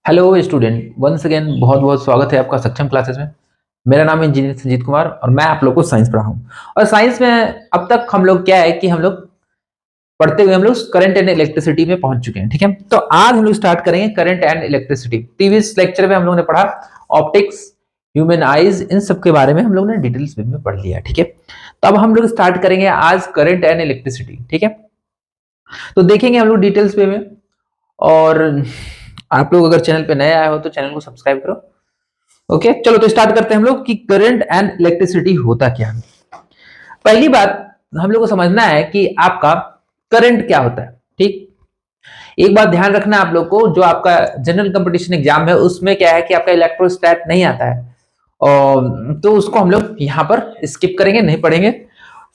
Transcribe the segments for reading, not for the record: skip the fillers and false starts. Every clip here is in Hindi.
हेलो स्टूडेंट, वंस अगेन बहुत बहुत स्वागत है आपका सक्षम क्लासेस में। मेरा नाम है इंजीनियर संजीत कुमार और मैं आप लोग को साइंस पढ़ा हूँ। और साइंस में अब तक हम लोग क्या है कि हम लोग पढ़ते हुए हम लोग करंट एंड इलेक्ट्रिसिटी में पहुंच चुके हैं। ठीक है, तो आज हम लोग स्टार्ट करेंगे current and electricity. Previous lecture में हम लोग ने पढ़ा ऑप्टिक्स, ह्यूमन आईज, इन सब के बारे में हम लोग ने डिटेल्स में पढ़ लिया। ठीक है, तो अब हम लोग स्टार्ट करेंगे आज करंट एंड इलेक्ट्रिसिटी। ठीक है, तो देखेंगे हम लोग डिटेल्स में। और आप लोग अगर चैनल पे नए आए हो तो चैनल को सब्सक्राइब करो। ओके, चलो तो स्टार्ट करते हैं हम लोग कि करंट एंड इलेक्ट्रिसिटी होता क्या है। पहली बात हम लोग को समझना है कि आपका करंट क्या होता है। ठीक, एक बात ध्यान रखना आप लोग को, जो आपका जनरल कंपटीशन एग्जाम है उसमें क्या है कि आपका इलेक्ट्रोस्टैट नहीं आता है, और तो उसको हम लोग यहाँ पर स्किप करेंगे, नहीं पढ़ेंगे।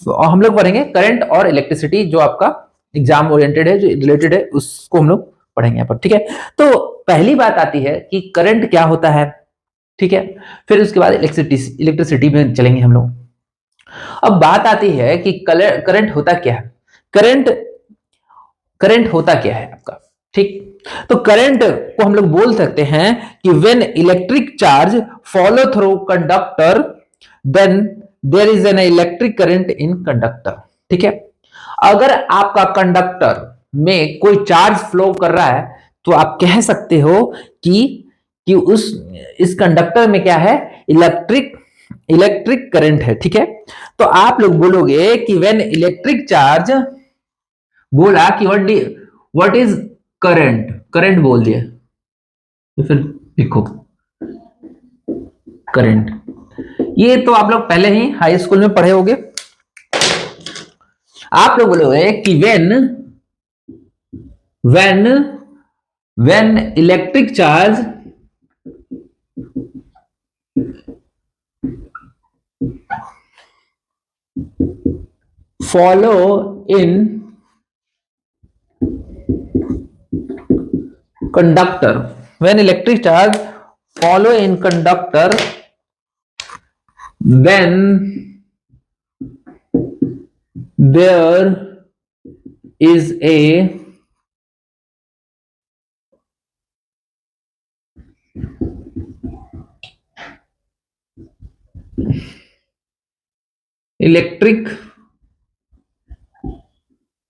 और हम लोग पढ़ेंगे करंट और इलेक्ट्रिसिटी, जो आपका एग्जाम ओरिएंटेड है, जो रिलेटेड है, उसको हम लोग पढ़ेंगे यहाँ पर। ठीक है, तो पहली बात आती है कि करंट क्या होता है। ठीक है, फिर उसके बाद इलेक्ट्रिसिटी में चलेंगे हम लोग। अब बात आती है कि करंट होता क्या है। करंट करंट होता क्या है आपका। ठीक, तो करंट को हम लोग बोल सकते हैं कि when electric charge follow through conductor then there is an electric current in conductor. ठीक है, अगर आपका कंडक्टर में कोई चार्ज फ्लो कर रहा है तो आप कह सकते हो कि उस इस कंडक्टर में क्या है, इलेक्ट्रिक इलेक्ट्रिक करंट है। ठीक है, तो आप लोग बोलोगे कि व्हेन इलेक्ट्रिक चार्ज, बोला कि व्हाट इज करंट, करंट बोल दिया तो फिर लिखो करंट। ये तो आप लोग पहले ही हाई स्कूल में पढ़े होंगे। आप लोग बोलोगे कि when when electric charge follow in conductor, when electric charge follow in conductor, then there is a electric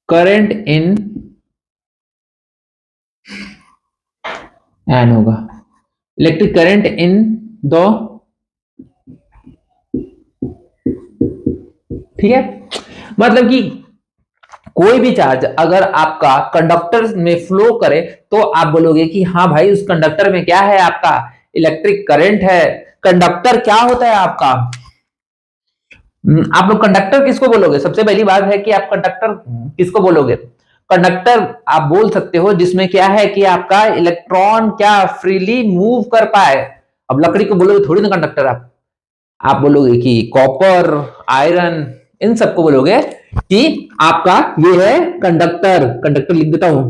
current in an होगा, इलेक्ट्रिक करंट इन द, ठीक है, मतलब कि कोई भी चार्ज अगर आपका कंडक्टर में फ्लो करे तो आप बोलोगे कि हाँ भाई उस कंडक्टर में क्या है, आपका इलेक्ट्रिक करंट है। कंडक्टर क्या होता है आपका, आप लोग कंडक्टर किसको बोलोगे। सबसे पहली बात है कि आप कंडक्टर किसको बोलोगे। कंडक्टर आप बोल सकते हो जिसमें क्या है कि आपका इलेक्ट्रॉन क्या फ्रीली मूव कर पाए। अब लकड़ी को बोलोगे थोड़ी ना कंडक्टर, आप बोलोगे कि कॉपर, आयरन, इन सबको बोलोगे कि आपका ये है कंडक्टर। कंडक्टर लिख देता हूं,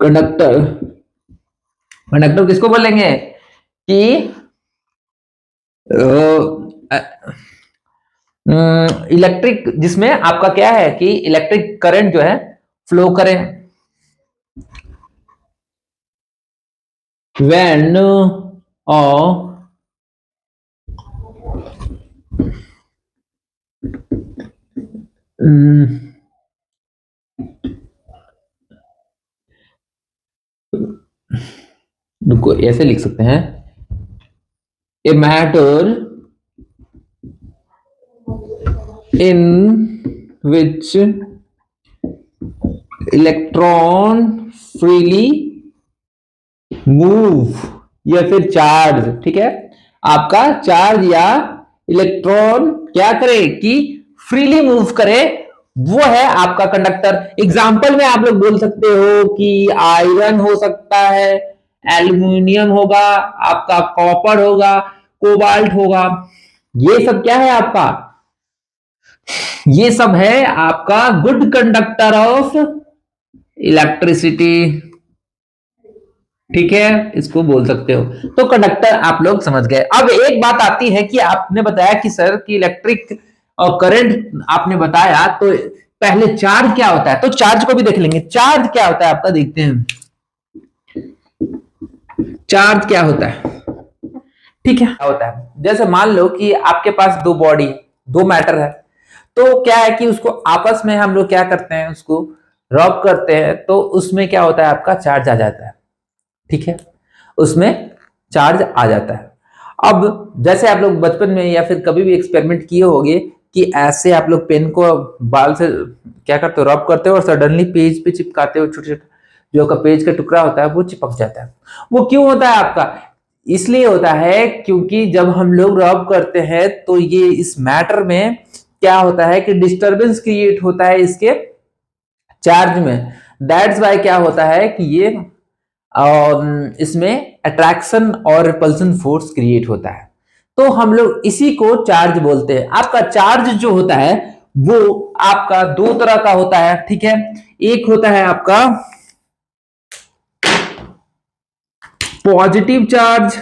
कंडक्टर। कंडक्टर किसको बोलेंगे कि इलेक्ट्रिक, जिसमें आपका क्या है कि इलेक्ट्रिक करंट जो है फ्लो करे। व्हेन रुको, ऐसे लिख सकते हैं, a matter in which electron freely move, या फिर चार्ज, ठीक है, आपका चार्ज या इलेक्ट्रॉन क्या करे कि फ्रीली मूव करे, वो है आपका कंडक्टर। एग्जाम्पल में आप लोग बोल सकते हो कि आयरन हो सकता है, एल्यूमिनियम होगा, आपका कॉपर होगा, कोबाल्ट होगा, ये सब क्या है आपका, ये सब है आपका गुड कंडक्टर ऑफ इलेक्ट्रिसिटी। ठीक है, इसको बोल सकते हो। तो कंडक्टर आप लोग समझ गए। अब एक बात आती है कि आपने बताया कि सर कि इलेक्ट्रिक और करंट आपने बताया, तो पहले चार्ज क्या होता है, तो चार्ज को भी देख लेंगे। चार्ज क्या होता है आपका, देखते हैं। चार्ज क्या होता है, ठीक है, क्या होता है, जैसे मान लो कि आपके पास दो बॉडी, दो मैटर है, तो क्या है कि उसको आपस में हम लोग क्या करते हैं, उसको रब करते हैं, तो उसमें क्या होता है, आपका चार्ज आ जाता है, ठीक है, उसमें चार्ज आ जाता है। अब जैसे आप लोग बचपन में या फिर कभी भी एक्सपेरिमेंट किए होंगे कि ऐसे आप लोग पेन को बाल से क्या करते हो, रब करते हो और सडनली पेज पे चिपकाते हो, छोटे छोटे जो का पेज का टुकड़ा होता है वो चिपक जाता है। वो क्यों होता है आपका, इसलिए होता है क्योंकि जब हम लोग रब करते हैं तो ये इस मैटर में क्या होता है कि डिस्टरबेंस क्रिएट होता है इसके चार्ज में। दैट्स वाई क्या होता है कि ये इसमें अट्रैक्शन और रिपल्सन फोर्स क्रिएट होता है, तो हम लोग इसी को चार्ज बोलते हैं। आपका चार्ज जो होता है वो आपका दो तरह का होता है, ठीक है, एक होता है आपका पॉजिटिव चार्ज,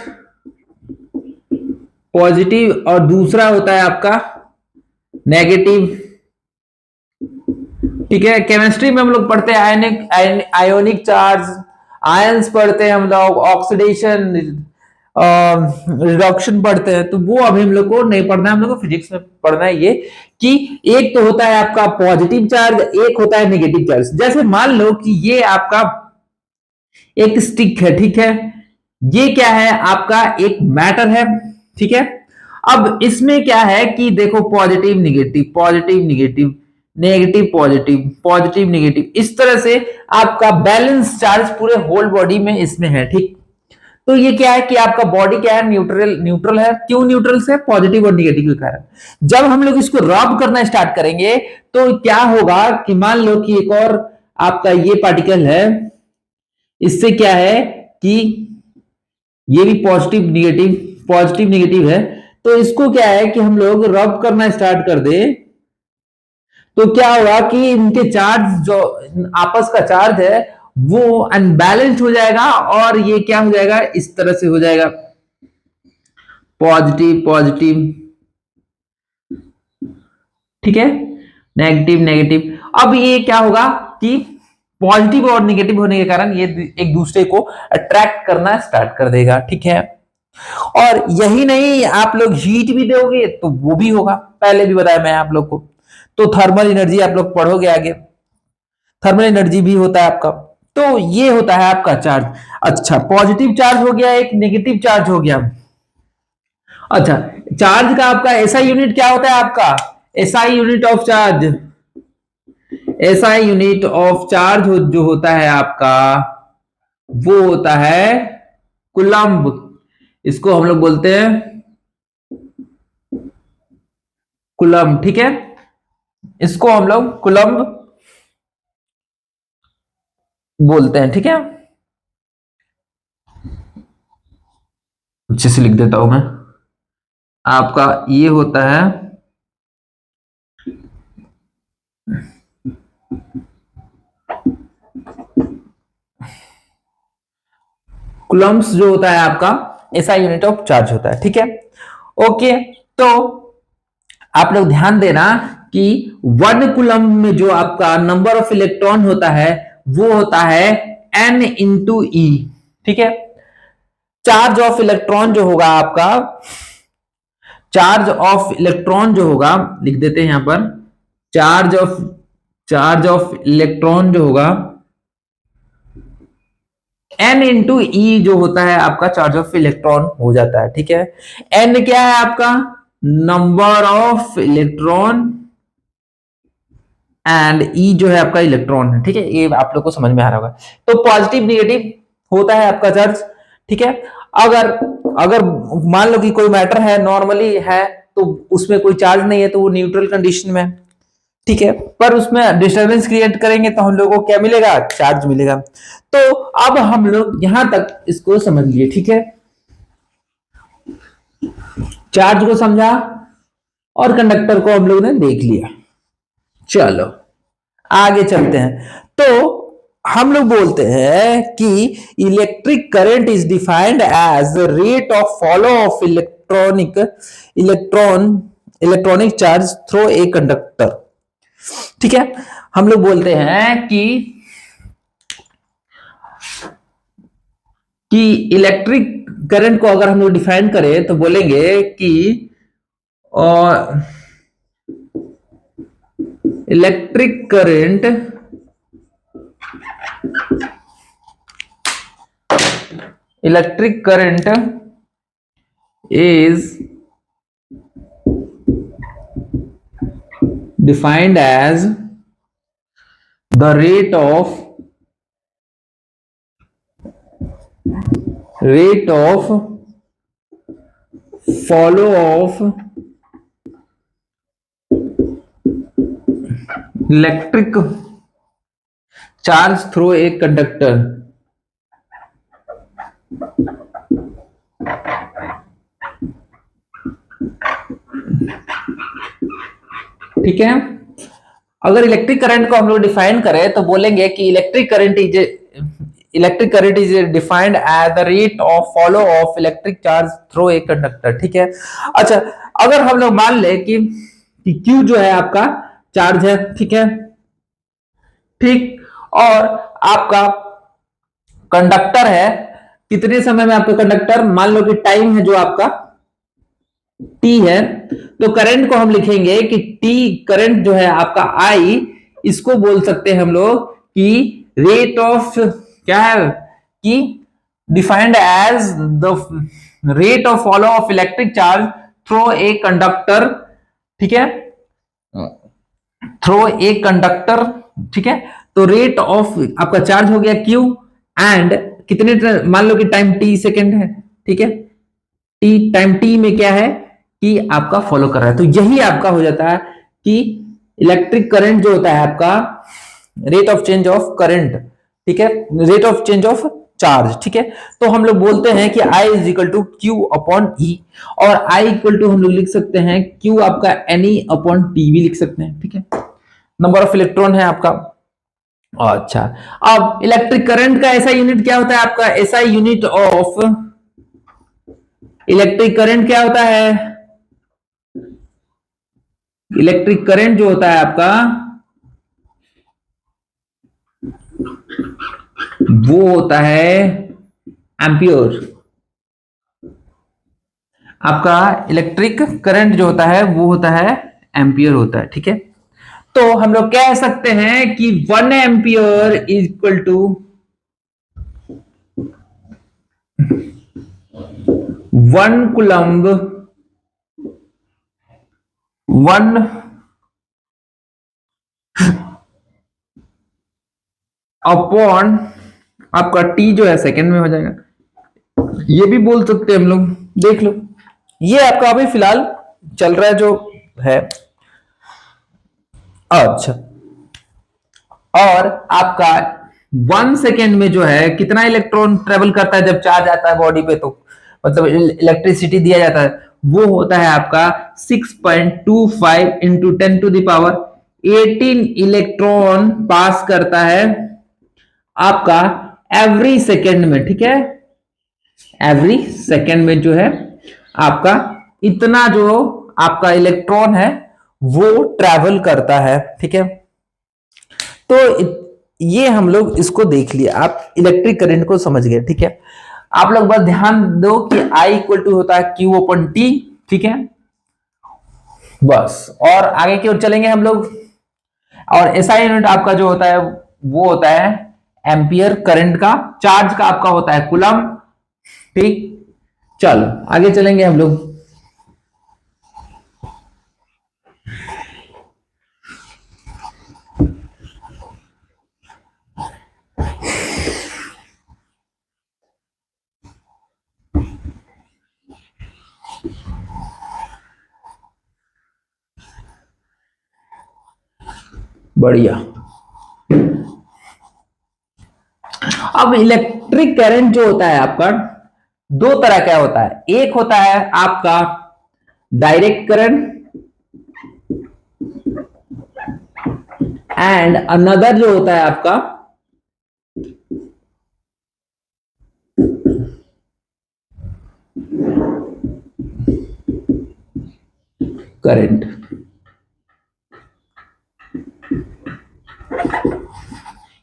पॉजिटिव, और दूसरा होता है आपका नेगेटिव, ठीक है। केमिस्ट्री में हम लोग पढ़ते हैं आयनिक आयोनिक चार्ज, आयंस पढ़ते हैं हम लोग, ऑक्सीडेशन रिडक्शन पढ़ते हैं, तो वो अभी हम लोग को नहीं पढ़ना है, हम लोग को फिजिक्स में पढ़ना है ये कि एक तो होता है आपका पॉजिटिव चार्ज, एक होता है नेगेटिव चार्ज। जैसे मान लो कि ये आपका एक स्टिक है, ठीक है, ये क्या है, आपका एक मैटर है, ठीक है। अब इसमें क्या है कि देखो positive negative, positive negative, negative positive, positive negative, इस तरह से आपका बैलेंस चार्ज पूरे होल बॉडी में इसमें है, ठीक। तो ये क्या है कि आपका बॉडी क्या है, न्यूट्रल, न्यूट्रल है। क्यों न्यूट्रल से, पॉजिटिव और निगेटिव के कारण। जब हम लोग इसको रब करना स्टार्ट करेंगे तो क्या होगा कि मान लो कि एक और आपका ये पार्टिकल है, इससे क्या है कि ये भी पॉजिटिव निगेटिव, पॉजिटिव निगेटिव है, तो इसको क्या है कि हम लोग रब करना स्टार्ट कर दे तो क्या होगा कि इनके चार्ज जो आपस का चार्ज है वो अनबैलेंस्ड हो जाएगा, और ये क्या हो जाएगा, इस तरह से हो जाएगा, पॉजिटिव पॉजिटिव, ठीक है, नेगेटिव नेगेटिव। अब ये क्या होगा कि पॉजिटिव और नेगेटिव होने के कारण ये एक दूसरे को अट्रैक्ट करना स्टार्ट कर देगा, ठीक है। और यही नहीं, आप लोग हीट भी दोगे तो वो भी होगा, पहले भी बताया मैं आप लोग को। तो थर्मल एनर्जी आप लोग पढ़ोगे आगे, थर्मल एनर्जी भी होता है आपका। तो ये होता है आपका चार्ज। अच्छा, पॉजिटिव चार्ज हो गया, एक नेगेटिव चार्ज हो गया। अच्छा, चार्ज का आपका एसआई यूनिट क्या होता है, आपका SI unit of charge, SI unit of charge जो होता है आपका वो होता है कुलम्ब। इसको हम लोग बोलते हैं कुलम्ब, ठीक है, इसको हम लोग कुलम्ब बोलते हैं, ठीक है। अच्छे से लिख देता हूं मैं, आपका ये होता है कुलम्ब्स, जो होता है आपका एसआई यूनिट ऑफ चार्ज होता है, ठीक है। ओके, तो आप लोग ध्यान देना कि 1 कूलम्ब में जो आपका नंबर ऑफ इलेक्ट्रॉन होता है वो होता है n×e, ठीक है। चार्ज ऑफ इलेक्ट्रॉन जो होगा आपका, चार्ज ऑफ इलेक्ट्रॉन जो होगा, लिख देते हैं यहां पर, चार्ज ऑफ इलेक्ट्रॉन जो होगा n×e जो होता है आपका चार्ज ऑफ इलेक्ट्रॉन हो जाता है, ठीक है। n क्या है आपका, नंबर ऑफ इलेक्ट्रॉन, एंड ई जो है आपका इलेक्ट्रॉन है, ठीक है। ये आप लोग को समझ में आ रहा होगा। तो पॉजिटिव निगेटिव होता है आपका चार्ज, ठीक है। अगर अगर मान लो कि कोई मैटर है, नॉर्मली है, तो उसमें कोई चार्ज नहीं है तो वो न्यूट्रल कंडीशन में, ठीक है। पर उसमें डिस्टरबेंस क्रिएट करेंगे तो हम लोगों को क्या मिलेगा, चार्ज मिलेगा। तो अब हम लोग यहां तक इसको समझ लिए, ठीक है, चार्ज को समझा और कंडक्टर को हम लोग ने देख लिया। चलो आगे चलते हैं। तो हम लोग बोलते हैं कि electric current is defined as rate of follow of electronic charge through a conductor, ठीक है। हम लोग बोलते हैं कि कि इलेक्ट्रिक करंट को अगर हम लोग डिफाइन करें तो बोलेंगे कि electric current is defined as the rate of follow of electric charge through a conductor। ठीक है, अगर इलेक्ट्रिक करंट को हम लोग डिफाइन करें तो बोलेंगे कि electric current is defined as the rate of follow of electric charge through a conductor. ठीक है, अच्छा अगर हम लोग मान ले कि Q जो है आपका चार्ज है, ठीक है, ठीक, और आपका कंडक्टर है, कितने समय में आपका कंडक्टर, मान लो कि टाइम है जो आपका T है, तो करंट को हम लिखेंगे कि T करंट जो है आपका I, इसको बोल सकते हैं हम लोग कि रेट ऑफ क्या है कि defined as the rate of follow of electric charge through a conductor. ठीक है, थ्रो ए कंडक्टर। ठीक है, तो रेट ऑफ आपका चार्ज हो गया Q, एंड कितने, मान लो कि टाइम T सेकेंड है। ठीक है, टाइम T में क्या है कि आपका फॉलो कर रहा है, तो यही आपका हो जाता है कि इलेक्ट्रिक करंट जो होता है आपका rate of change of current. ठीक है, rate of change of charge. ठीक है, तो हम लोग बोलते हैं कि I is equal to Q upon E, और I इक्वल टू हम लोग लिख सकते हैं Q आपका NE अपॉन टी भी लिख सकते हैं। ठीक है, नंबर ऑफ इलेक्ट्रॉन है आपका। अच्छा, अब इलेक्ट्रिक करंट का ऐसा यूनिट क्या होता है आपका, ऐसा यूनिट ऑफ इलेक्ट्रिक करंट क्या होता है, इलेक्ट्रिक करंट जो होता है आपका वो होता है एम्पियर। आपका इलेक्ट्रिक करंट जो होता है वो होता है एम्पियर होता है। ठीक है, तो हम लोग कह सकते हैं कि 1 ampere is equal to 1 coulomb 1 upon आपका टी जो है सेकेंड में हो जाएगा। ये भी बोल सकते हैं हम लोग, देख लो, ये आपका अभी फिलहाल चल रहा है जो है। अच्छा, और आपका 1 सेकेंड में जो है कितना इलेक्ट्रॉन ट्रेवल करता है जब चार्ज आता है बॉडी पे, तो मतलब इलेक्ट्रिसिटी दिया जाता है, वो होता है आपका 6.25 into 10 to the power 18 electron pass करता है आपका एवरी सेकेंड में। ठीक है, एवरी सेकेंड में जो है आपका इतना जो आपका इलेक्ट्रॉन है वो ट्रैवल करता है। ठीक है, तो ये हम लोग इसको देख लिया, आप इलेक्ट्रिक करंट को समझ गए। ठीक है, आप लोग बस ध्यान दो कि I इक्वल टू होता है Q अपन T। ठीक है, बस, और आगे की ओर चलेंगे हम लोग। और SI यूनिट आपका जो होता है वो होता है एम्पियर, करंट का, चार्ज का आपका होता है कूलम। ठीक, चलो आगे चलेंगे हम लोग। बढ़िया, अब इलेक्ट्रिक करंट जो होता है आपका दो तरह का होता है, एक होता है आपका डायरेक्ट करंट एंड अनदर जो होता है आपका करंट।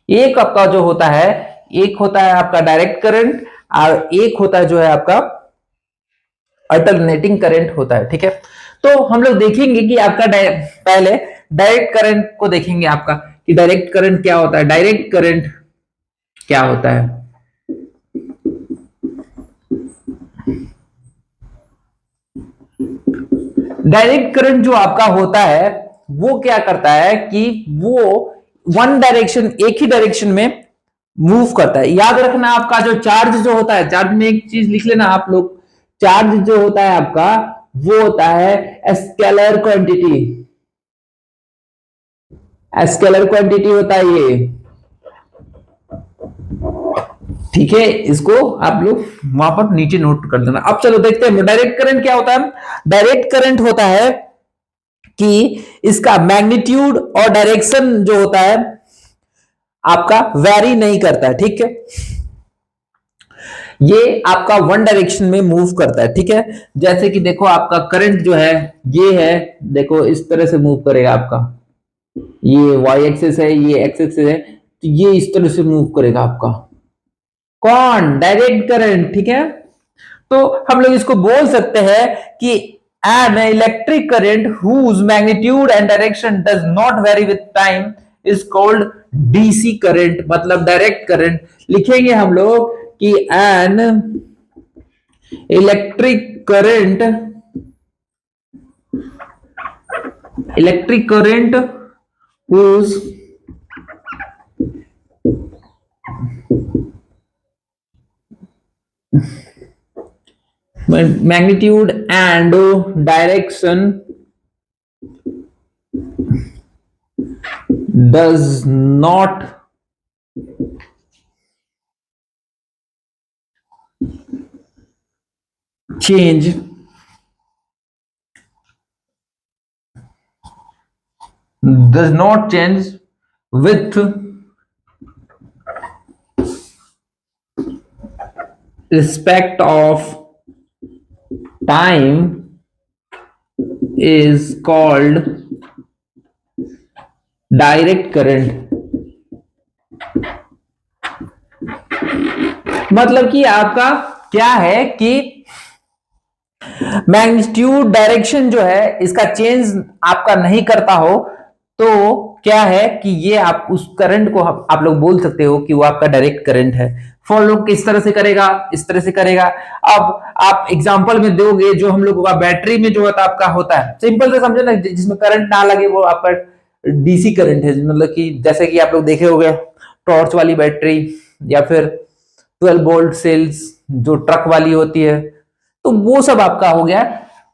एक आपका जो होता है, एक होता है आपका डायरेक्ट करंट और एक होता है जो है आपका अल्टरनेटिंग करंट होता है। ठीक है, तो हम लोग देखेंगे कि आपका पहले डायरेक्ट करंट को देखेंगे आपका कि डायरेक्ट करंट क्या होता है। डायरेक्ट करंट क्या होता है? डायरेक्ट करंट जो आपका होता है वो क्या करता है कि वो वन डायरेक्शन, एक ही डायरेक्शन में मूव करता है। याद रखना आपका जो चार्ज जो होता है, चार्ज में एक चीज लिख लेना आप लोग, चार्ज जो होता है आपका वो होता है स्केलर क्वांटिटी। स्केलर क्वांटिटी होता है ये। ठीक है, इसको आप लोग वहां पर नीचे नोट कर देना। अब चलो देखते हैं डायरेक्ट करंट क्या होता है। डायरेक्ट करंट होता है कि इसका मैग्नीट्यूड और डायरेक्शन जो होता है आपका वेरी नहीं करता है। ठीक है, ये आपका वन डायरेक्शन में मूव करता है। ठीक है, जैसे कि देखो आपका करंट जो है ये है, देखो इस तरह से मूव करेगा आपका, ये वाई एक्सिस है, ये एक्स एक्सिस है, तो ये इस तरह से मूव करेगा आपका कौन? Direct current. ठीक है, तो हम लोग इसको बोल सकते हैं कि an electric current whose magnitude and direction does not vary with time is called DC current, मतलब डायरेक्ट करंट। लिखेंगे हम लोग कि an electric current whose magnitude and direction does not change with respect of time is called direct current. मतलब कि आपका क्या है कि मैग्नीट्यूड डायरेक्शन जो है इसका चेंज आपका नहीं करता हो, तो क्या है कि ये आप उस करंट को आप लोग बोल सकते हो कि वो आपका डायरेक्ट करंट है। फॉलो किस तरह से करेगा? इस तरह से करेगा। अब आप एग्जांपल में दोगे जो हम लोगों का बैटरी में जो होता आपका होता है, सिंपल से समझो ना, जिसमें करंट ना लगे वो आपका डीसी करंट है। मतलब कि जैसे कि आप लोग देखे होंगे टॉर्च वाली बैटरी या फिर 12 वोल्ट सेल्स जो ट्रक वाली होती है, तो वो सब आपका हो गया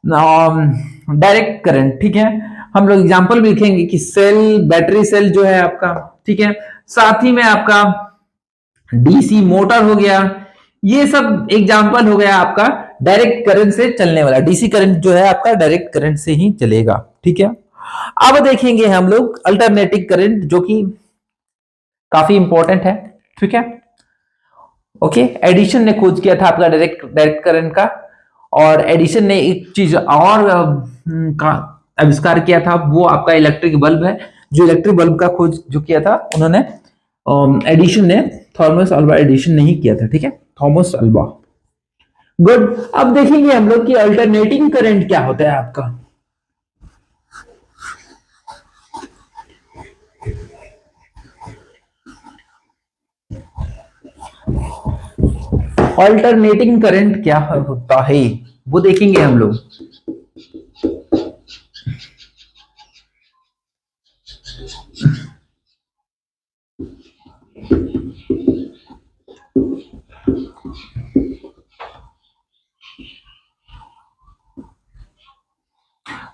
डायरेक्ट करंट। ठीक है, हम लोग एग्जांपल भी लिखेंगे कि सेल, बैटरी सेल जो है आपका, ठीक है, साथ ही में आपका डीसी मोटर हो गया, ये सब एग्जांपल हो गया आपका डायरेक्ट करंट से चलने वाला। डीसी करंट जो है आपका डायरेक्ट करंट से ही चलेगा। ठीक है, अब देखेंगे हम लोग अल्टरनेटिव करंट जो कि काफी इंपॉर्टेंट है। ठीक है, ओके, एडिशन ने खोज किया था आपका डायरेक्ट करंट का, और एडिशन ने एक चीज और का आविष्कार किया था, वो आपका इलेक्ट्रिक बल्ब है। जो इलेक्ट्रिक बल्ब का खोज जो किया था उन्होंने एडिशन ने, थॉमस अल्वा एडिशन नहीं किया था। ठीक है, थॉमस अल्वा। गुड, अब देखेंगे हम लोग कि अल्टरनेटिंग करंट क्या होता है आपका। अल्टरनेटिंग करंट क्या होता है वो देखेंगे हम लोग।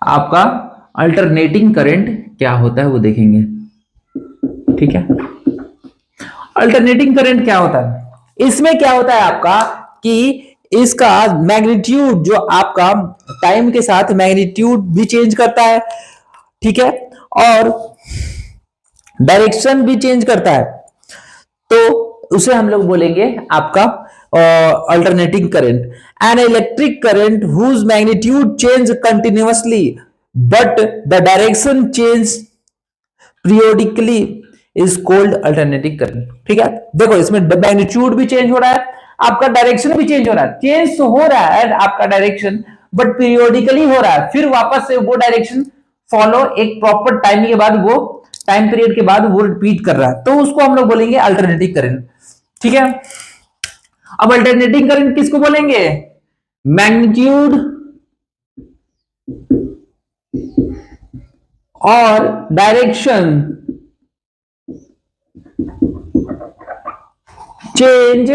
आपका अल्टरनेटिंग करंट क्या होता है वो देखेंगे। ठीक है, अल्टरनेटिंग करंट क्या होता है? इसमें क्या होता है आपका कि इसका मैग्नीट्यूड जो आपका टाइम के साथ मैग्नीट्यूड भी चेंज करता है। ठीक है, और डायरेक्शन भी चेंज करता है, तो उसे हम लोग बोलेंगे आपका alternating current. An electric current whose magnitude change continuously but the direction change periodically is called alternating current. ठीक है, देखो इसमें मैग्नीट्यूड भी चेंज हो रहा है आपका डायरेक्शन भी चेंज हो रहा है, चेंज तो हो रहा है आपका डायरेक्शन, बट पीरियोडिकली हो रहा है, फिर वापस से वो डायरेक्शन फॉलो एक प्रॉपर टाइम के बाद, वो टाइम पीरियड के बाद वो रिपीट कर रहा है, तो उसको हम लोग बोलेंगे अल्टरनेटिंग करंट। ठीक है, अब अल्टरनेटिंग करंट किसको बोलेंगे? मैग्नीट्यूड और डायरेक्शन चेंज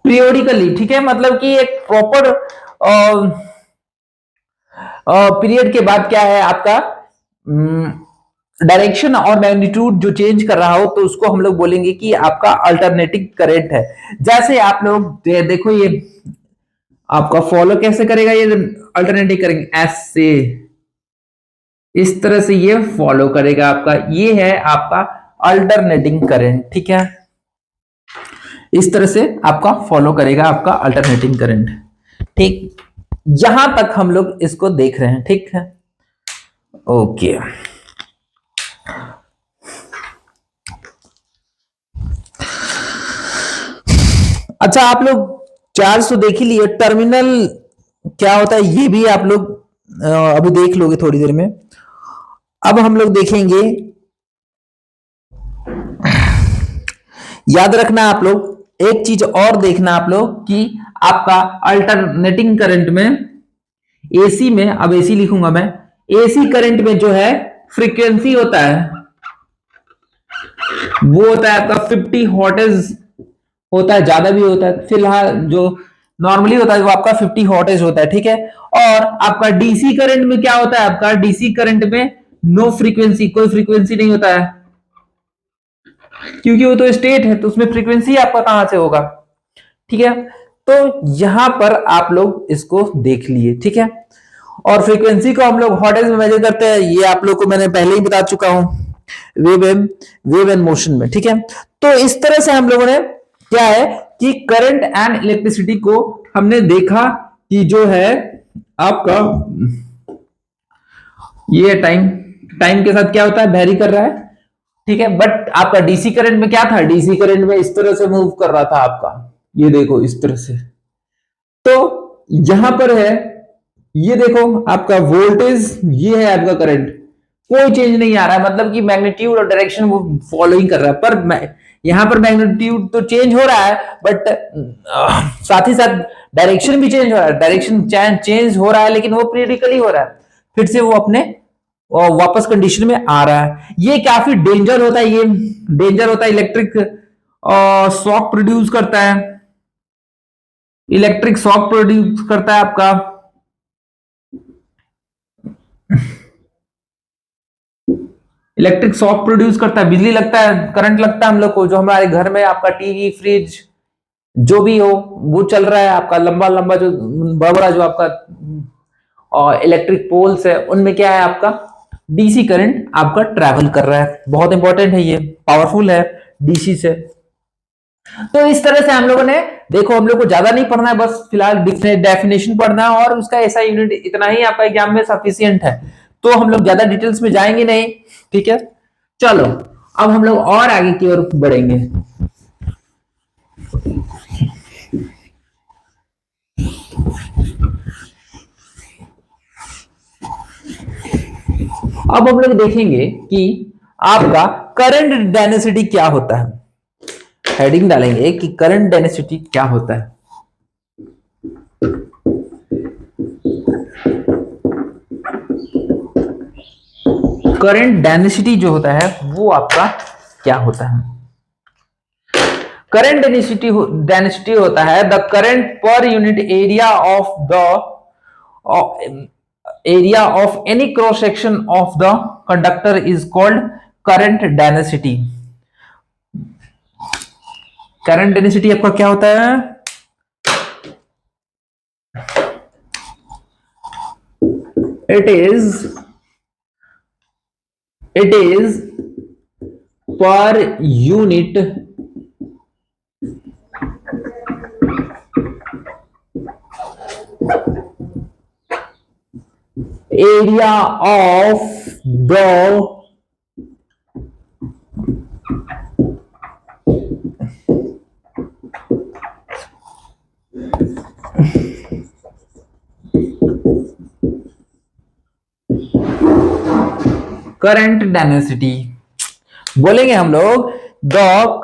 पीरियोडिकली। ठीक है, मतलब कि एक प्रॉपर पीरियड के बाद क्या है आपका डायरेक्शन और मैग्नीट्यूड जो चेंज कर रहा हो, तो उसको हम लोग बोलेंगे कि आपका अल्टरनेटिंग करंट है। जैसे आप लोग देखो, ये आपका फॉलो कैसे करेगा, ये अल्टरनेटिंग करेंगे ऐसे, इस तरह से ये फॉलो करेगा आपका, ये है आपका अल्टरनेटिंग करंट। ठीक है, इस तरह से आपका फॉलो करेगा आपका अल्टरनेटिंग करंट। ठीक, यहां तक हम लोग इसको देख रहे हैं। ठीक है, ओके। अच्छा, आप लोग चार्ज तो देख ही लिए, टर्मिनल क्या होता है ये भी आप लोग अभी देख लोगे थोड़ी देर में। अब हम लोग देखेंगे, याद रखना आप लोग एक चीज और देखना आप लोग कि आपका अल्टरनेटिंग करंट में, एसी में, अब एसी लिखूंगा मैं, एसी करंट में जो है फ्रीक्वेंसी होता है, वो होता है आपका 50 हॉर्टेज होता है, ज्यादा भी होता है, फिलहाल जो नॉर्मली होता है वो आपका 50 हॉर्टेज होता है। ठीक है, और आपका डीसी करंट में क्या होता है, आपका डीसी करंट में नो फ्रीक्वेंसी, कोई फ्रीक्वेंसी नहीं होता है, क्योंकि वो तो स्टेट है, तो उसमें फ्रीक्वेंसी आपका कहां से होगा। ठीक है, तो यहां पर आप लोग इसको देख लिए। ठीक है, और फ्रीक्वेंसी को हम लोग हॉर्टेज में मेजर करते हैं, ये आप लोग को मैंने पहले ही बता चुका हूं, वेव एंड मोशन में। ठीक है, तो इस तरह से हम लोगों ने क्या है कि करंट एंड इलेक्ट्रिसिटी को हमने देखा कि जो है आपका ये टाइम, टाइम के साथ क्या होता है, वेरी कर रहा है। ठीक है, बट आपका डीसी करंट में क्या था, डीसी करंट में इस तरह से मूव कर रहा था आपका, ये देखो इस तरह से। तो यहां पर है, ये देखो आपका वोल्टेज, ये है आपका करंट, कोई चेंज नहीं आ रहा है, मतलब कि मैग्नीट्यूड और डायरेक्शन वो फॉलोइंग कर रहा है, पर यहां पर मैग्नीट्यूड तो चेंज हो रहा है, बट साथ ही साथ डायरेक्शन भी चेंज हो रहा है, डायरेक्शन चेंज हो रहा है, लेकिन वो पीरियडिकली हो रहा है, फिर से वो अपने वापस कंडीशन में आ रहा है। ये काफी डेंजर होता है, ये डेंजर होता है, इलेक्ट्रिक शॉक प्रोड्यूस करता है, इलेक्ट्रिक शॉक प्रोड्यूस करता है आपका। इलेक्ट्रिक शॉक प्रोड्यूस करता है, बिजली लगता है, करंट लगता है हम लोग को, जो हमारे घर में आपका टीवी, फ्रिज जो भी हो वो चल रहा है आपका, लंबा लंबा जो बड़ा बड़ा जो आपका और इलेक्ट्रिक पोल्स है, उनमें क्या है आपका डीसी करंट आपका ट्रैवल कर रहा है, बहुत इंपॉर्टेंट है, ये पावरफुल है डीसी से। तो इस तरह से हम लोगों ने देखो, हम लोग को ज्यादा नहीं पढ़ना है, बस फिलहाल डेफिनेशन पढ़ना है, और उसका ऐसा यूनिट इतना ही आपका एग्जाम में सफिशियंट है, तो हम लोग ज्यादा डिटेल्स में जाएंगे नहीं। ठीक है, चलो अब हम लोग और आगे की ओर बढ़ेंगे। अब हम लोग देखेंगे कि आपका करंट डेंसिटी क्या होता है, हेडिंग डालेंगे कि करंट डेंसिटी क्या होता है। करंट डेंसिटी जो होता है वो आपका क्या होता है, करंट डेंसिटी होता है the current per unit area of the area of any cross section of the conductor is called current density. Current density आपका क्या होता है, it is per unit area of the current density बोलेंगे हम लोग। The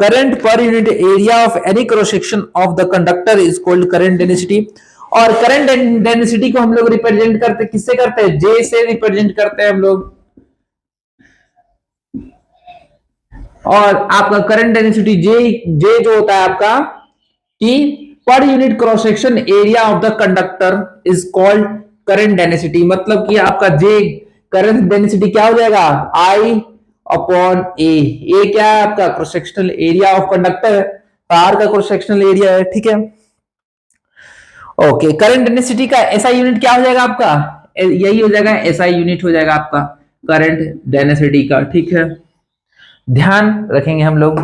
current per unit area of any cross section of the conductor is called current density. और करंट डेंसिटी को हम लोग रिप्रेजेंट करते किससे करते हैं? जे से रिप्रेजेंट करते हैं हम लोग। और आपका करंट डेंसिटी जे जे जो होता है आपका कि per unit cross section area of the conductor is called current density. मतलब कि आपका जे करंट डेंसिटी क्या हो जाएगा? आई अपॉन ए क्या है आपका? Cross sectional area of conductor है, तार का क्रॉस सेक्शनल एरिया है, ठीक है। ओके, करंट डेंसिटी का एसआई यूनिट क्या हो जाएगा आपका? यही हो जाएगा, एसआई यूनिट हो जाएगा आपका करंट डेंसिटी का, ठीक है। ध्यान रखेंगे हम लोग,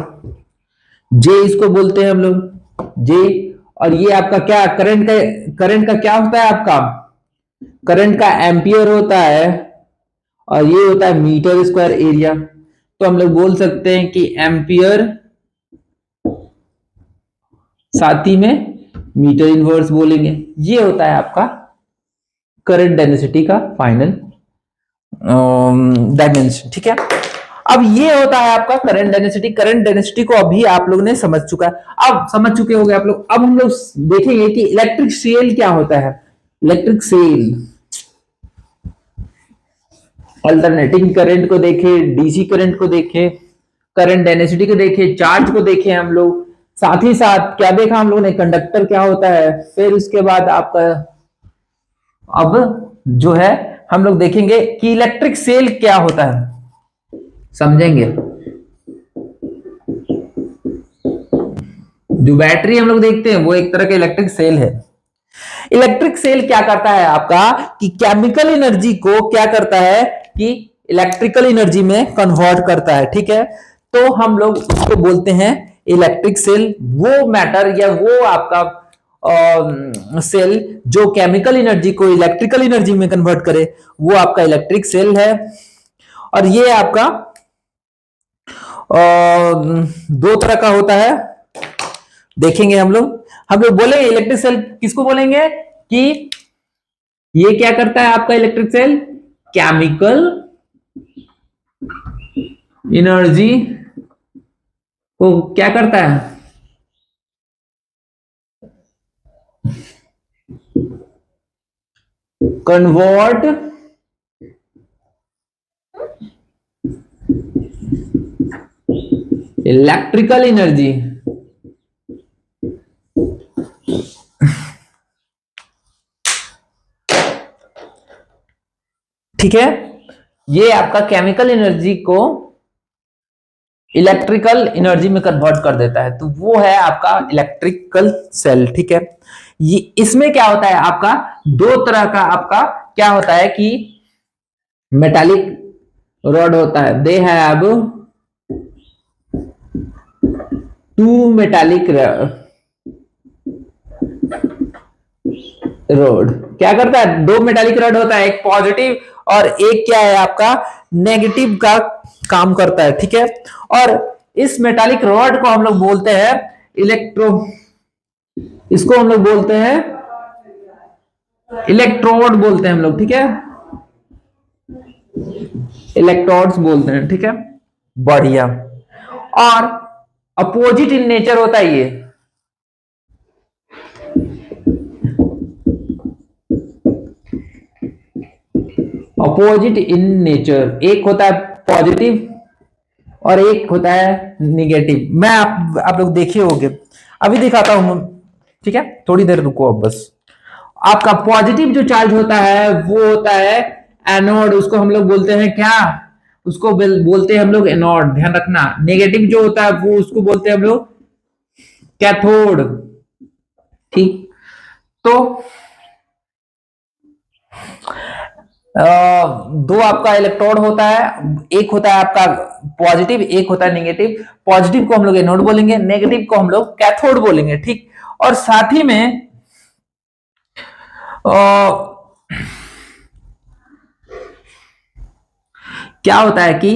जे इसको बोलते हैं हम लोग जे। और ये आपका क्या करंट का क्या होता है आपका? करंट का एम्पियर होता है और ये होता है मीटर स्क्वायर एरिया। तो हम लोग बोल सकते हैं कि एम्पियर साथ ही में मीटर इनवर्स बोलेंगे। ये होता है आपका करंट डेंसिटी का फाइनल डायमेंशन, ठीक है। अब ये होता है आपका करंट डेंसिटी। करंट डेंसिटी को अभी आप लोग ने समझ चुका है, अब समझ चुके होंगे आप लोग। अब हम लोग देखेंगे कि इलेक्ट्रिक सेल क्या होता है। इलेक्ट्रिक सेल अल्टरनेटिंग करंट को देखे, डीसी करंट को देखे, करंट डेंसिटी को देखे, चार्ज को देखे हम लोग। साथ ही साथ क्या देखा हम लोगों ने? कंडक्टर क्या होता है। फिर उसके बाद आपका अब जो है हम लोग देखेंगे कि इलेक्ट्रिक सेल क्या होता है, समझेंगे। जो बैटरी हम लोग देखते हैं वो एक तरह का इलेक्ट्रिक सेल है। इलेक्ट्रिक सेल क्या करता है आपका कि केमिकल एनर्जी को क्या करता है कि इलेक्ट्रिकल एनर्जी में कन्वर्ट करता है, ठीक है। तो हम लोग उसको बोलते हैं इलेक्ट्रिक सेल। वो मैटर या वो आपका सेल जो केमिकल एनर्जी को इलेक्ट्रिकल एनर्जी में कन्वर्ट करे, वो आपका इलेक्ट्रिक सेल है। और ये आपका दो तरह का होता है, देखेंगे हम लोग। हम लोग बोलेंगे इलेक्ट्रिक सेल किसको बोलेंगे कि ये क्या करता है आपका इलेक्ट्रिक सेल? केमिकल एनर्जी को क्या करता है? कन्वर्ट इलेक्ट्रिकल एनर्जी ठीक है। ये आपका केमिकल एनर्जी को इलेक्ट्रिकल एनर्जी में कन्वर्ट कर देता है, तो वो है आपका इलेक्ट्रिकल सेल, ठीक है। ये इसमें क्या होता है आपका? दो तरह का आपका क्या होता है कि मेटालिक रॉड होता है। They have two metallic rod. क्या करता है? दो मेटालिक रॉड होता है, एक पॉजिटिव और एक क्या है आपका नेगेटिव का काम करता है, ठीक है। और इस मेटालिक रॉड को हम लोग बोलते हैं इलेक्ट्रो, इसको हम लोग बोलते हैं इलेक्ट्रोड बोलते हैं हम लोग, ठीक है। इलेक्ट्रोड्स बोलते हैं, ठीक है, बढ़िया। और अपोजिट इन नेचर होता है ये। अपोजिट इन नेचर, एक होता है पॉजिटिव और एक होता है निगेटिव। मैं आप लोग देखे होंगे, अभी दिखाता हूं, ठीक है। थोड़ी देर रुको अब बस। आपका पॉजिटिव जो चार्ज होता है वो होता है एनोड, उसको हम लोग बोलते हैं क्या? उसको बोलते हैं हम लोग एनोड, ध्यान रखना। नेगेटिव जो होता है वो उसको बोलते हैं हम लोग कैथोड, ठीक। तो दो आपका इलेक्ट्रोड होता है, एक होता है आपका पॉजिटिव, एक होता है नेगेटिव। पॉजिटिव को हम लोग एनोड बोलेंगे, नेगेटिव को हम लोग कैथोड बोलेंगे, ठीक। और साथ ही में क्या होता है कि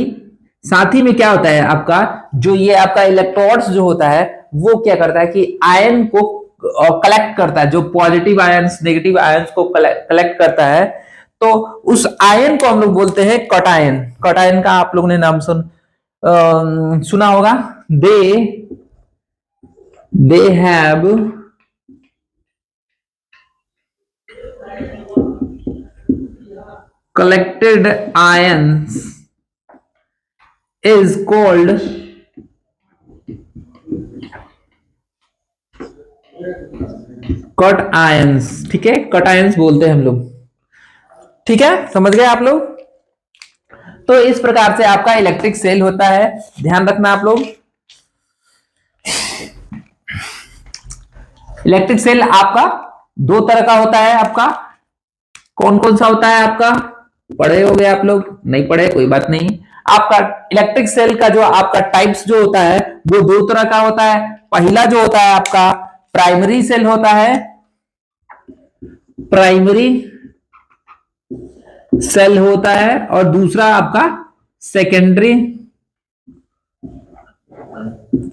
साथ ही में क्या होता है आपका, जो ये आपका इलेक्ट्रोड्स जो होता है वो क्या करता है कि आयन को कलेक्ट करता है, जो पॉजिटिव आयंस नेगेटिव आयंस को कलेक्ट करता है। तो उस आयन को हम लोग बोलते हैं कटायन। कटायन का आप लोगों ने नाम सुना होगा। They have collected ions is called cut ions. ठीक है, कट आयंस बोलते हैं हम लोग। ठीक है, समझ गए आप लोग। तो इस प्रकार से आपका इलेक्ट्रिक सेल होता है, ध्यान रखना आप लोग। इलेक्ट्रिक सेल आपका दो तरह का होता है। आपका कौन कौन सा होता है आपका, पढ़े होंगे आप लोग, नहीं पढ़े कोई बात नहीं। आपका इलेक्ट्रिक सेल का जो आपका टाइप्स जो होता है वो दो तरह का होता है। पहला जो होता है आपका प्राइमरी सेल होता है, प्राइमरी सेल होता है, और दूसरा आपका सेकेंडरी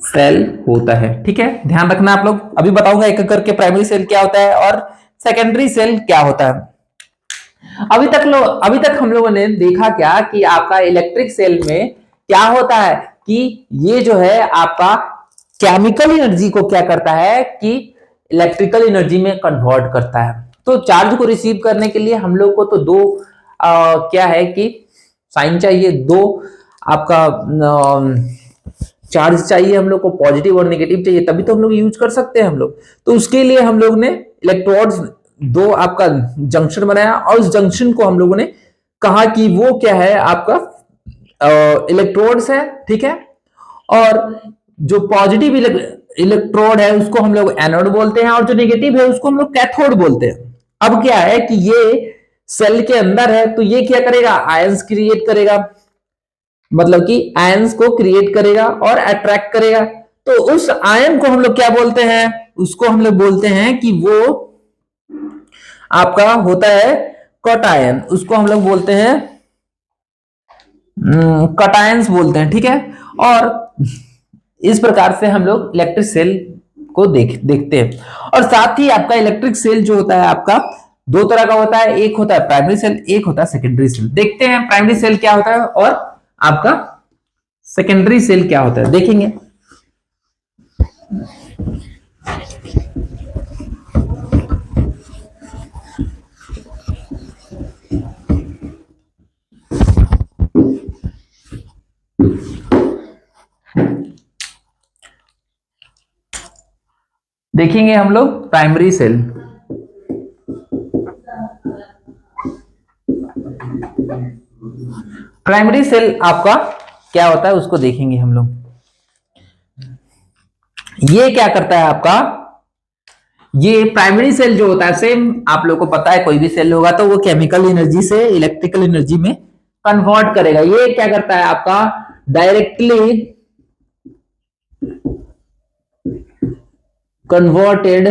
सेल होता है। ठीक है, ध्यान रखना आप लोग। अभी बताऊंगा एक एक करके प्राइमरी सेल क्या होता है और सेकेंडरी सेल क्या होता है। अभी तक हम लोगों ने देखा क्या कि आपका इलेक्ट्रिक सेल में क्या होता है कि ये जो है आपका केमिकल एनर्जी को क्या करता है कि इलेक्ट्रिकल एनर्जी में कन्वर्ट करता है। तो चार्ज को रिसीव करने के लिए हम लोग को तो दो क्या है कि साइन चाहिए, दो आपका चार्ज चाहिए हम लोग को, पॉजिटिव और नेगेटिव चाहिए, तभी तो हम लोग यूज कर सकते हैं हम लोग। तो उसके लिए हम लोग ने इलेक्ट्रोड्स दो आपका जंक्शन बनाया, और उस जंक्शन को हम लोगों ने कहा कि वो क्या है आपका इलेक्ट्रोड्स है। ठीक है, और जो पॉजिटिव इलेक्ट्रोड है उसको हम लोग एनोड बोलते हैं, और जो नेगेटिव है उसको हम लोग कैथोड बोलते हैं। अब क्या है कि ये सेल के अंदर है, तो ये क्या करेगा, आयंस क्रिएट करेगा, मतलब कि आयंस को क्रिएट करेगा और अट्रैक्ट करेगा। तो उस आयन को हम लोग क्या बोलते हैं, उसको हम लोग बोलते हैं कि वो आपका होता है कटायन। उसको हम लोग बोलते हैं कटायंस बोलते हैं। ठीक है, और इस प्रकार से हम लोग इलेक्ट्रिक सेल को देखते हैं। और साथ ही आपका इलेक्ट्रिक सेल जो होता है आपका दो तरह का होता है, एक होता है प्राइमरी सेल, एक होता है सेकेंडरी सेल। देखते हैं प्राइमरी सेल क्या होता है और आपका सेकेंडरी सेल क्या होता है, देखेंगे। देखेंगे हम लोग प्राइमरी सेल। प्राइमरी सेल आपका क्या होता है उसको देखेंगे हम लोग। ये क्या करता है आपका, ये प्राइमरी सेल जो होता है, सेम आप लोग को पता है कोई भी सेल होगा तो वो केमिकल एनर्जी से इलेक्ट्रिकल एनर्जी में कन्वर्ट करेगा। ये क्या करता है आपका directly converted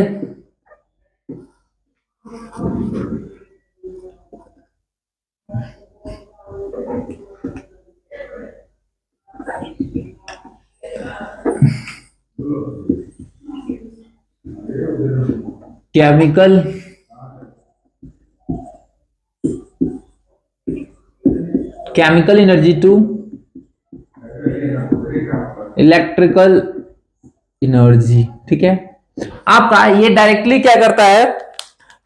chemical energy to electrical energy. ठीक है, आपका ये डायरेक्टली क्या करता है,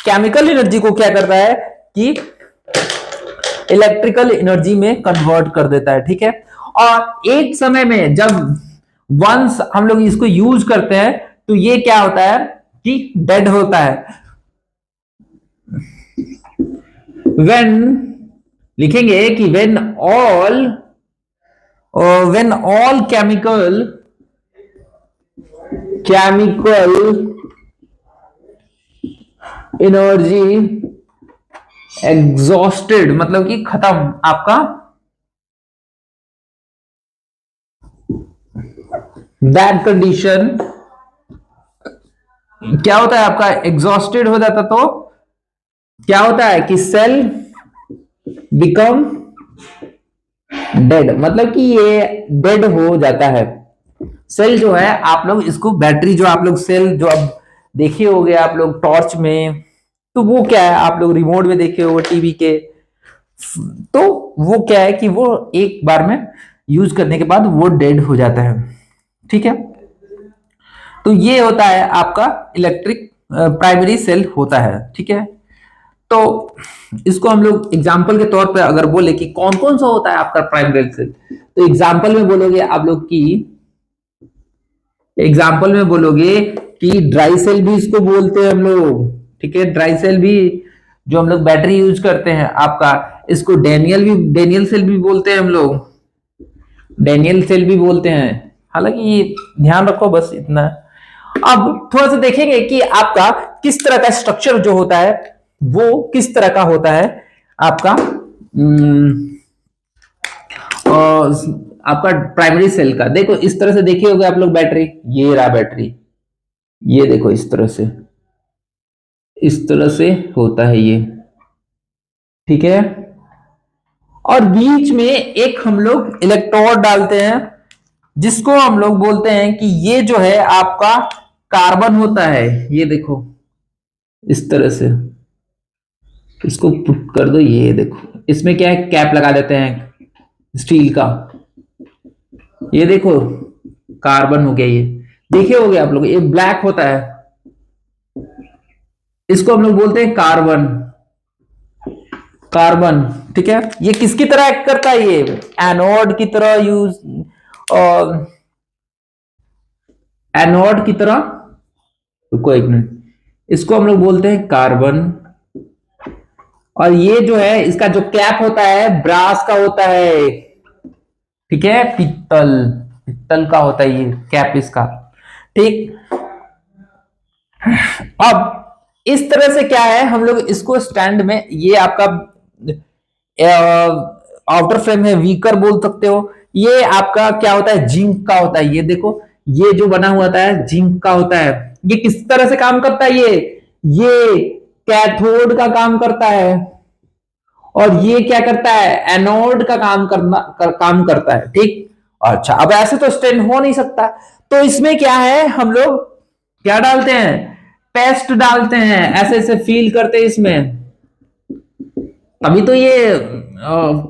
केमिकल एनर्जी को क्या करता है कि इलेक्ट्रिकल एनर्जी में कन्वर्ट कर देता है। ठीक है, और एक समय में जब वंस हम लोग इसको यूज करते हैं तो ये क्या होता है कि डेड होता है। व्हेन लिखेंगे कि when all chemical energy exhausted, मतलब कि खत्म आपका, दैट कंडीशन क्या होता है आपका एग्जॉस्टेड हो जाता, तो क्या होता है कि सेल बिकम डेड मतलब कि ये डेड हो जाता है। सेल जो है आप लोग इसको बैटरी जो आप लोग सेल जो अब देखे होगे आप लोग टॉर्च में, तो वो क्या है आप लोग रिमोट में देखे हो टीवी के, तो वो क्या है कि वो एक बार में यूज करने के बाद वो डेड हो जाता है। ठीक है, तो ये होता है आपका इलेक्ट्रिक प्राइमरी सेल होता है। ठीक है, तो इसको हम लोग एग्जाम्पल के तौर पे अगर बोले कि कौन कौन सा होता है आपका प्राइमरी सेल, तो एग्जाम्पल में बोलोगे आप लोग की, एग्जाम्पल में बोलोगे कि ड्राई सेल भी इसको बोलते हैं हम लोग। ठीक है, ड्राई सेल भी जो हम लोग बैटरी यूज करते हैं आपका, इसको डेनियल सेल भी बोलते हैं हम लोग, डेनियल सेल भी बोलते हैं। हालांकि ये ध्यान रखो बस इतना। अब थोड़ा सा देखेंगे कि आपका किस तरह का स्ट्रक्चर जो होता है वो किस तरह का होता है आपका आपका प्राइमरी सेल का। देखो इस तरह से देखे होगे आप लोग बैटरी, ये रहा बैटरी, ये देखो इस तरह से होता है ये। ठीक है, और बीच में एक हम लोग इलेक्ट्रोड डालते हैं जिसको हम लोग बोलते हैं कि ये जो है आपका कार्बन होता है। ये देखो इस तरह से इसको पुट कर दो, ये देखो इसमें क्या है कैप लगा देते हैं स्टील का। ये देखो कार्बन हो गया, ये देखे होगे आप लोग, ये ब्लैक होता है, इसको हम लोग बोलते हैं कार्बन। कार्बन ठीक है, ये किसकी तरह एक्ट करता है, ये एनोड की तरह यूज, एनोड की तरह। रुको एक मिनट, इसको हम लोग बोलते हैं कार्बन। और ये जो है इसका जो कैप होता है ब्रास का होता है। ठीक है, पित्तल, पित्तल का होता है ये कैप इसका। ठीक, अब इस तरह से क्या है हम लोग इसको स्टैंड में, ये आपका आउटर फ्रेम है, वीकर बोल सकते हो। ये आपका क्या होता है, जिंक का होता है। ये देखो ये जो बना हुआ था जिंक का होता है। ये किस तरह से काम करता है, ये कैथोड का काम करता है, और ये क्या करता है एनोड का काम करता है। ठीक, अच्छा अब ऐसे तो स्टैंड हो नहीं सकता, तो इसमें क्या है हम लोग क्या डालते हैं, पेस्ट डालते हैं, ऐसे ऐसे फील करते हैं इसमें, तभी तो ये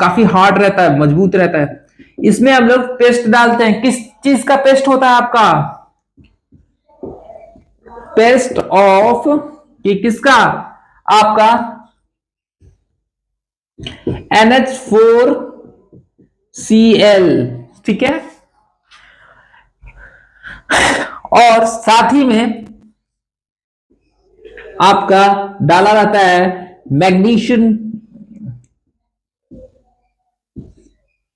काफी हार्ड रहता है, मजबूत रहता है। इसमें हम लोग पेस्ट डालते हैं, किस चीज का पेस्ट होता है आपका, पेस्ट ऑफ, कि किसका, आपका NH4Cl। ठीक है, और साथ ही में आपका डाला जाता है मैग्नीशियम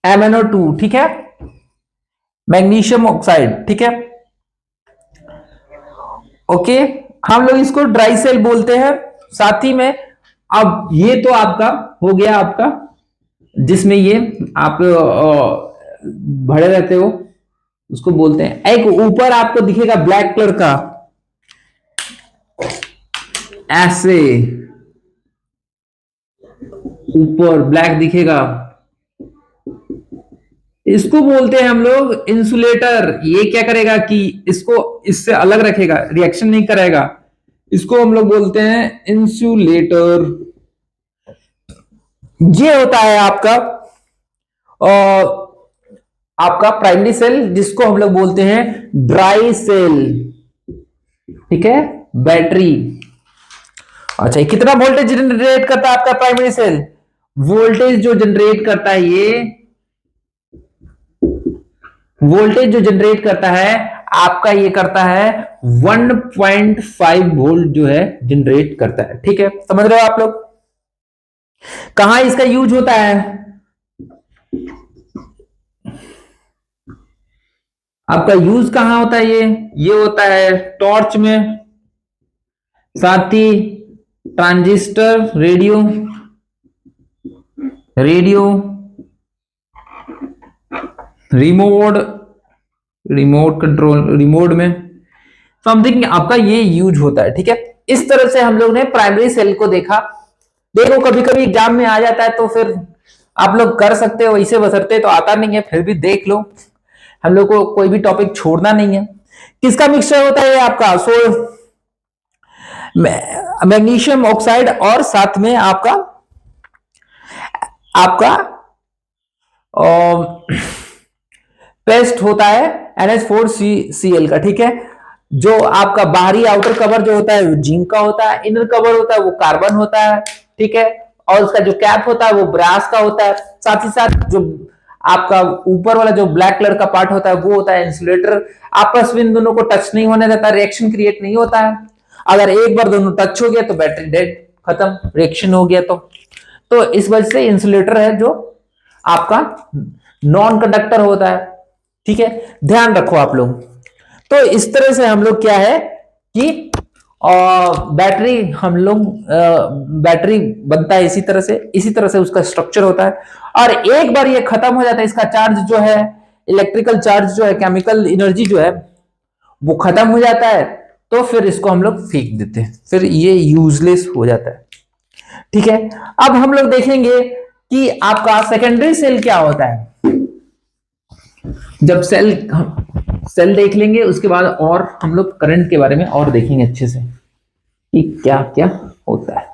MnO2। ठीक है, मैग्नीशियम ऑक्साइड। ठीक है, ओके, हम लोग इसको ड्राई सेल बोलते हैं। साथ ही में अब ये तो आपका हो गया आपका, जिसमें ये आप भरे रहते हो, उसको बोलते हैं। एक ऊपर आपको दिखेगा ब्लैक कलर का, ऐसे ऊपर ब्लैक दिखेगा, इसको बोलते हैं हम लोग इंसुलेटर। ये क्या करेगा कि इसको इससे अलग रखेगा, रिएक्शन नहीं करेगा, इसको हम लोग बोलते हैं इंसुलेटर। ये होता है आपका आपका प्राइमरी सेल, जिसको हम लोग बोलते हैं ड्राई सेल। ठीक है, बैटरी। अच्छा, ये कितना वोल्टेज जनरेट करता है आपका प्राइमरी सेल, वोल्टेज जो जनरेट करता है, ये वोल्टेज जो जनरेट करता है आपका, ये करता है 1.5 वोल्ट जो है जनरेट करता है। ठीक है, समझ रहे हो आप लोग, कहां इसका यूज होता है, आपका यूज कहां होता है, ये होता है टॉर्च में, साथ ही transistor, radio, remote, remote control, remote में समथिंग आपका ये यूज होता है। ठीक है, इस तरह से हम लोग ने प्राइमरी सेल को देखा। देखो कभी कभी एग्जाम में आ जाता है तो फिर आप लोग कर सकते हो इसे, बसरते तो आता नहीं है फिर भी देख लो, हम लोग को कोई भी टॉपिक छोड़ना नहीं है। किसका मिक्सचर होता है ये आपका? मैग्नीशियम ऑक्साइड और साथ में आपका आपका पेस्ट होता है NH4Cl का, ठीक है। जो आपका बाहरी आउटर कवर जो होता है वो जिंक का होता है, इनर कवर होता है वो कार्बन होता है, ठीक है। और उसका जो कैप होता है वो ब्रास का होता है। साथ ही साथ जो आपका ऊपर वाला जो ब्लैक कलर का पार्ट होता है वो होता है इंसुलेटर। आपस में इन दोनों को टच नहीं होने देता, रिएक्शन क्रिएट नहीं होता है। अगर एक बार दोनों टच हो गया तो बैटरी डेड, खत्म, रिएक्शन हो गया तो इस वजह से इंसुलेटर है जो आपका नॉन कंडक्टर होता है, ठीक है। ध्यान रखो आप लोग। तो इस तरह से हम लोग क्या है कि बैटरी हम लोग बैटरी बनता है इसी तरह से उसका स्ट्रक्चर होता है। और एक बार ये खत्म हो जाता है, इसका चार्ज जो है, इलेक्ट्रिकल चार्ज जो है, केमिकल एनर्जी जो है वो खत्म हो जाता है, तो फिर इसको हम लोग फेंक देते हैं, फिर ये यूजलेस हो जाता है, ठीक है। अब हम लोग देखेंगे कि आपका सेकेंडरी सेल क्या होता है। जब सेल देख लेंगे उसके बाद और हम लोग करंट के बारे में और देखेंगे अच्छे से कि क्या क्या होता है।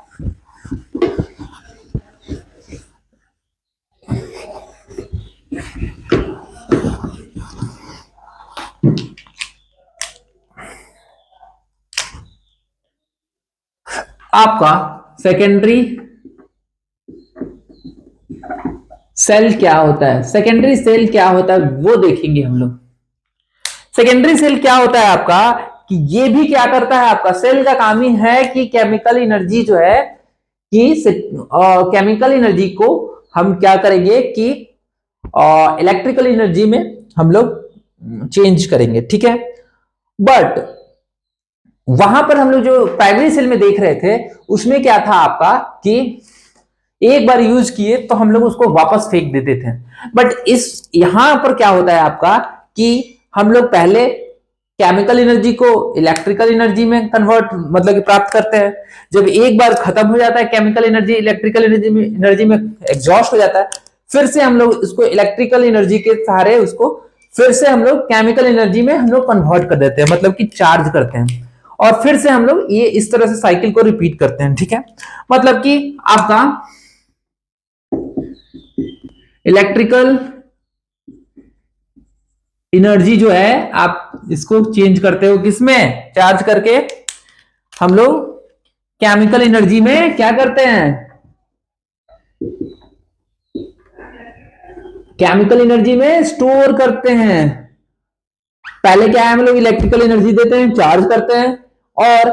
आपका सेकेंडरी सेल क्या होता है, सेकेंडरी सेल क्या होता है वो देखेंगे हम लोग। सेकेंडरी सेल क्या होता है आपका कि ये भी क्या करता है, आपका सेल का काम ही है कि केमिकल एनर्जी जो है कि केमिकल एनर्जी को हम क्या करेंगे कि इलेक्ट्रिकल एनर्जी में हम लोग चेंज करेंगे, ठीक है। बट वहां पर हम लोग जो प्राइमरी सेल में देख रहे थे उसमें क्या था आपका कि एक बार यूज किए तो हम लोग उसको वापस फेंक देते थे। बट इस यहां पर क्या होता है आपका कि हम लोग पहले केमिकल एनर्जी को इलेक्ट्रिकल एनर्जी में कन्वर्ट मतलब कि प्राप्त करते हैं। जब एक बार खत्म हो जाता है केमिकल एनर्जी, इलेक्ट्रिकल एनर्जी में एग्जॉस्ट हो जाता है, फिर से हम लोग इसको इलेक्ट्रिकल एनर्जी के सहारे उसको फिर से हम लोग केमिकल एनर्जी में हम लोग कन्वर्ट कर देते हैं, मतलब कि चार्ज करते हैं। और फिर से हम लोग ये इस तरह से साइकिल को रिपीट करते हैं, ठीक है। मतलब कि आपका इलेक्ट्रिकल एनर्जी जो है आप इसको चेंज करते हो किसमें, चार्ज करके हम लोग केमिकल एनर्जी में क्या करते हैं, केमिकल एनर्जी में स्टोर करते हैं। पहले क्या है, हम लोग इलेक्ट्रिकल एनर्जी देते हैं, चार्ज करते हैं, और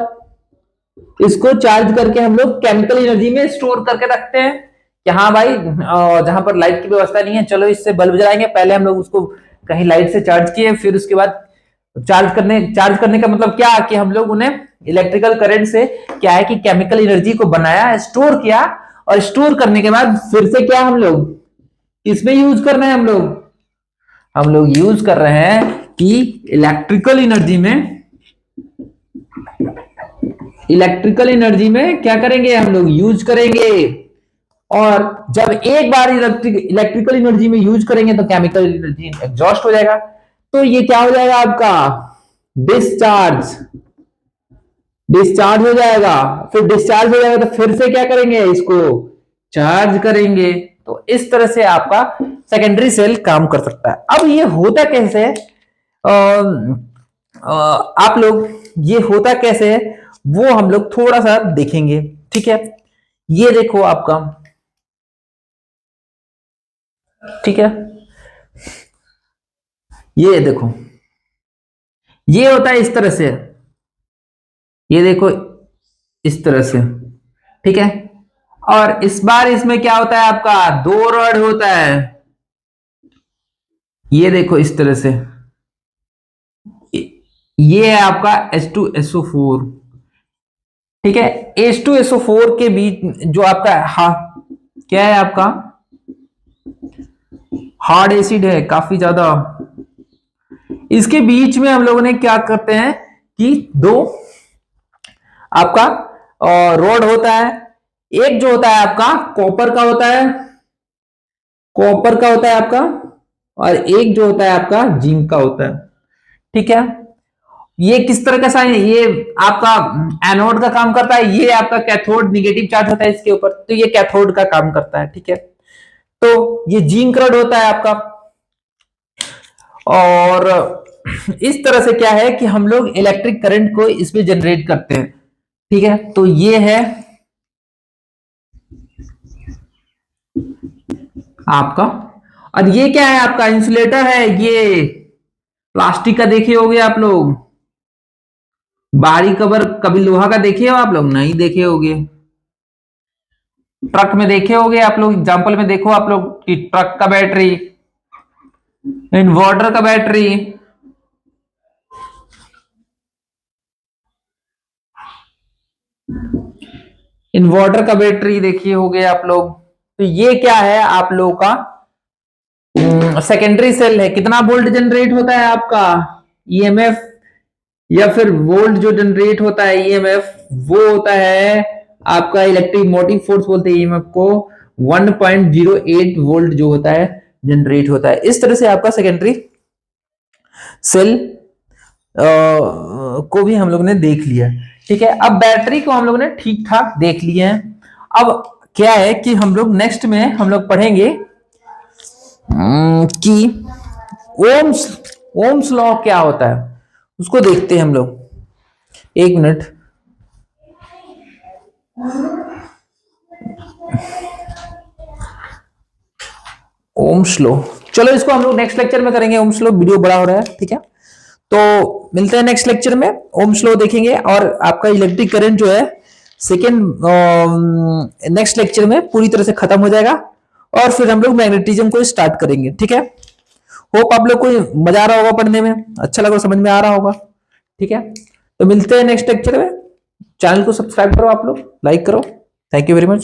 इसको चार्ज करके हम लोग केमिकल एनर्जी में स्टोर करके रखते हैं कि हाँ भाई जहां पर लाइट की व्यवस्था नहीं है चलो इससे बल्ब जलाएंगे। पहले हम लोग उसको कहीं लाइट से चार्ज किए, फिर उसके बाद चार्ज करने का मतलब क्या कि हम लोग उन्हें इलेक्ट्रिकल करंट से क्या है कि केमिकल एनर्जी को बनाया, स्टोर किया, और स्टोर करने के बाद फिर से क्या हम लोग किसमें यूज कर रहे हैं, हम लोग यूज कर रहे हैं कि इलेक्ट्रिकल एनर्जी में क्या करेंगे, हम लोग यूज करेंगे। और जब एक बार इलेक्ट्रिकल एनर्जी में यूज करेंगे तो केमिकल एनर्जी एग्जॉस्ट हो जाएगा, तो ये क्या हो जाएगा आपका डिस्चार्ज, डिस्चार्ज हो जाएगा। फिर डिस्चार्ज हो जाएगा तो फिर से क्या करेंगे, इसको चार्ज करेंगे। तो इस तरह से आपका सेकेंडरी सेल काम कर सकता है। अब ये होता कैसे है, आप लोग ये होता कैसे है वो हम लोग थोड़ा सा देखेंगे, ठीक है। ये देखो आपका, ठीक है, ये देखो, ये होता है इस तरह से, ये देखो इस तरह से, ठीक है। और इस बार इसमें क्या होता है आपका, दो रॉड होता है, ये देखो इस तरह से, ये है आपका H2SO4, ठीक है। H2SO4 के बीच जो आपका क्या है आपका हार्ड एसिड है काफी ज्यादा। इसके बीच में हम लोगों ने क्या करते हैं कि दो आपका रोड होता है, एक जो होता है आपका कॉपर का होता है, कॉपर का होता है आपका, और एक जो होता है आपका जिंक का होता है। ठीक है, ये किस तरह का साइन, ये आपका एनोड का काम करता है, ये आपका कैथोड, निगेटिव चार्ज होता है इसके ऊपर, तो ये कैथोड का काम करता है। ठीक है, तो ये जिंक रॉड होता है आपका। और इस तरह से क्या है कि हम लोग इलेक्ट्रिक करंट को इसमें जनरेट करते हैं। ठीक है, तो ये है आपका, और ये क्या है आपका इंसुलेटर है, ये प्लास्टिक का देखे होगे आप लोग, बाहरी कवर कभी लोहा का देखे हो आप लोग, नहीं देखे होगे। ट्रक में देखे होगे आप लोग, एग्जांपल में देखो आप लोग कि ट्रक का बैटरी, इन्वर्टर का बैटरी, इन्वर्टर का बैटरी देखिए होगे आप लोग। तो ये क्या है आप लोगों का सेकेंडरी सेल है। कितना वोल्ट जनरेट होता है आपका ईएमएफ, या फिर वोल्ट जो जनरेट होता है ईएमएफ, वो होता है आपका इलेक्ट्रिक मोटिव फोर्स बोलते हैं ईएमएफ को, 1.08 वोल्ट जो होता है जनरेट होता है। इस तरह से आपका सेकेंडरी सेल को भी हम लोग ने देख लिया। ठीक है, अब बैटरी को हम लोग ने ठीक ठाक देख लिया है। अब क्या है कि हम लोग नेक्स्ट में हम लोग पढ़ेंगे कि ओम्स ओम्स लॉ क्या होता है, उसको देखते हैं हम लोग। एक मिनट, ओम्स लॉ, चलो इसको हम लोग नेक्स्ट लेक्चर में करेंगे। ओम्स लॉ वीडियो बड़ा हो रहा है। ठीक है, तो मिलते हैं नेक्स्ट लेक्चर में, ओम्स लॉ देखेंगे, और आपका इलेक्ट्रिक करंट जो है सेकेंड नेक्स्ट लेक्चर में पूरी तरह से खत्म हो जाएगा, और फिर हम लोग मैग्नेटिज्म को स्टार्ट करेंगे। ठीक है, होप आप लोग को मजा आ रहा होगा पढ़ने में, अच्छा लगा, समझ में आ रहा होगा। ठीक है, तो मिलते हैं नेक्स्ट लेक्चर में। चैनल को सब्सक्राइब करो आप लोग, लाइक करो। Thank you very much.